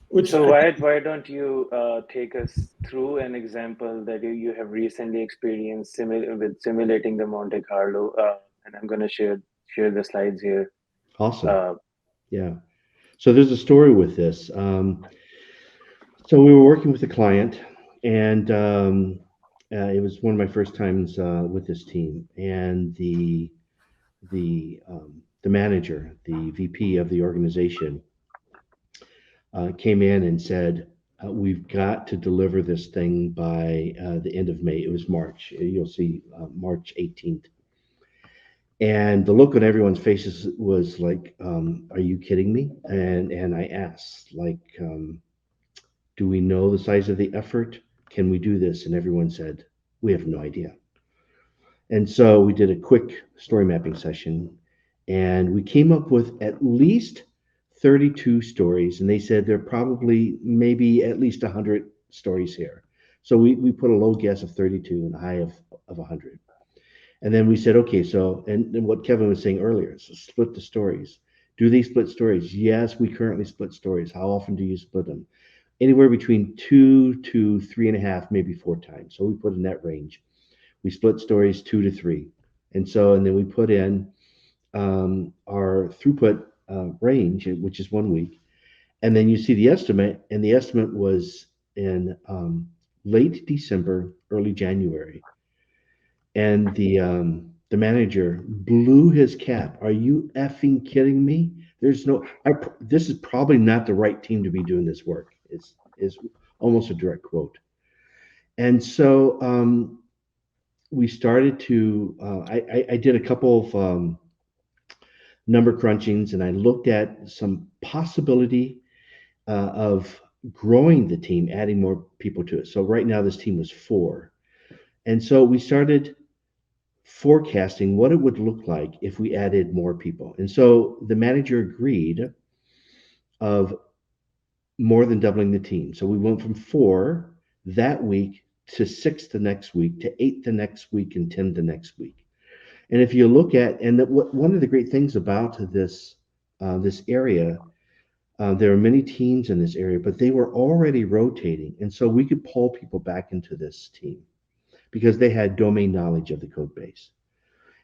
which So I think, why don't you take us through an example that you have recently experienced with simulating the Monte Carlo, and I'm going to share the slides here. Awesome. Uh, Yeah. So there's a story with this. So we were working with a client, and it was one of my first times with this team. And the manager, the VP of the organization, came in and said, "We've got to deliver this thing by the end of May." It was March. You'll see March 18th. And the look on everyone's faces was like, "Are you kidding me?" And I asked, like, "Do we know the size of the effort? Can we do this?" And everyone said, "We have no idea." And so we did a quick story mapping session, and we came up with at least 32 stories. And they said there are probably maybe at least 100 stories here. So we put a low guess of 32 and a high of 100. And then we said, okay, so, and what Kevin was saying earlier, so split the stories. Do they split stories? Yes, we currently split stories. How often do you split them? Anywhere between 2 to 3.5, maybe 4 times. So we put in that range. We split stories 2 to 3. And then we put in our throughput range, which is 1 week. And then you see the estimate, and the estimate was in late December, early January. And the manager blew his cap. Are you effing kidding me? There's no. This is probably not the right team to be doing this work. Is almost a direct quote. And so we started to. I did a couple of number crunchings, and I looked at some possibility of growing the team, adding more people to it. So right now this team was 4, and so we started forecasting what it would look like if we added more people. And so the manager agreed of more than doubling the team. So we went from 4 that week to 6 the next week to 8 the next week and 10 the next week. And if you look at, and one of the great things about this area, there are many teams in this area, but they were already rotating, and so we could pull people back into this team because they had domain knowledge of the code base.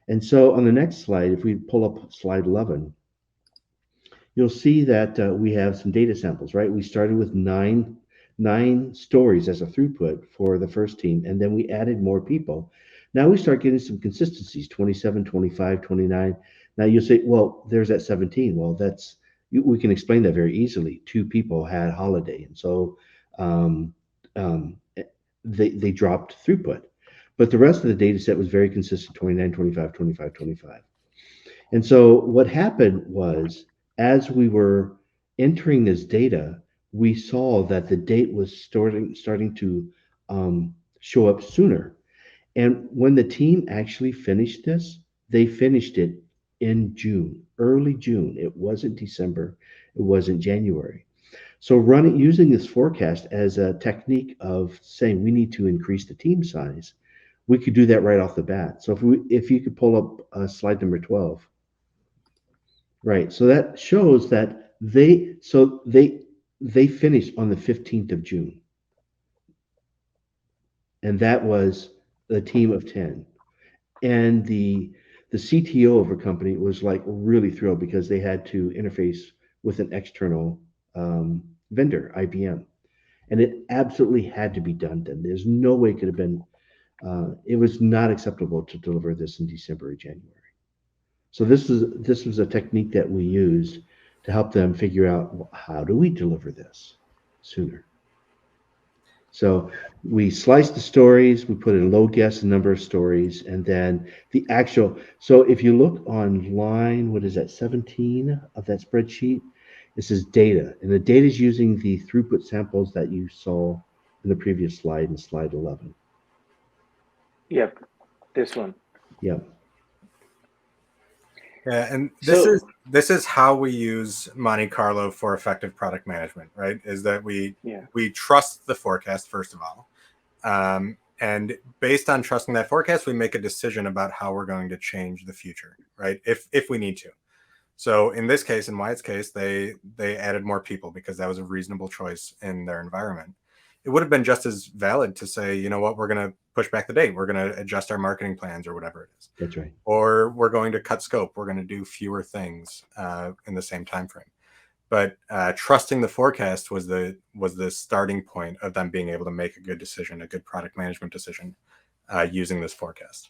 And so on the next slide, if we pull up slide 11, you'll see that we have some data samples, right? We started with nine stories as a throughput for the first team, and then we added more people. Now we start getting some consistencies, 27, 25, 29. Now you'll say, well, there's that 17. Well, we can explain that very easily. 2 people had holiday, and so um, um, they dropped throughput. But the rest of the data set was very consistent, 29, 25, 25, 25. And so what happened was, as we were entering this data, we saw that the date was starting to show up sooner. And when the team actually finished this, they finished it in June, early June. It wasn't December, it wasn't January. So using this forecast as a technique of saying we need to increase the team size, we could do that right off the bat. So if you could pull up slide number 12. Right. So that shows that they finished on the 15th of June, and that was a team of 10. And the CTO of a company was like really thrilled because they had to interface with an external vendor, IBM, and it absolutely had to be done then. There's no way it could have been. It was not acceptable to deliver this in December or January. So this was a technique that we used to help them figure out, well, how do we deliver this sooner. So we sliced the stories, we put in low guess the number of stories, and then the actual. So if you look on line, what is that, 17 of that spreadsheet? This is data, and the data is using the throughput samples that you saw in the previous slide, in slide 11. yep, this one. Yeah. yeah, and So this is how we use Monte Carlo for effective product management, right? Is that we yeah, trust the forecast first of all, and based on trusting that forecast, we make a decision about how we're going to change the future, right? If we need to. So in this case, in Wyatt's case, they added more people because that was a reasonable choice in their environment. It would have been just as valid to say, you know what, we're going to push back the date. We're going to adjust our marketing plans or whatever it is. That's right. Or we're going to cut scope. We're going to do fewer things in the same time frame. But trusting the forecast was the starting point of them being able to make a good decision, a good product management decision using this forecast.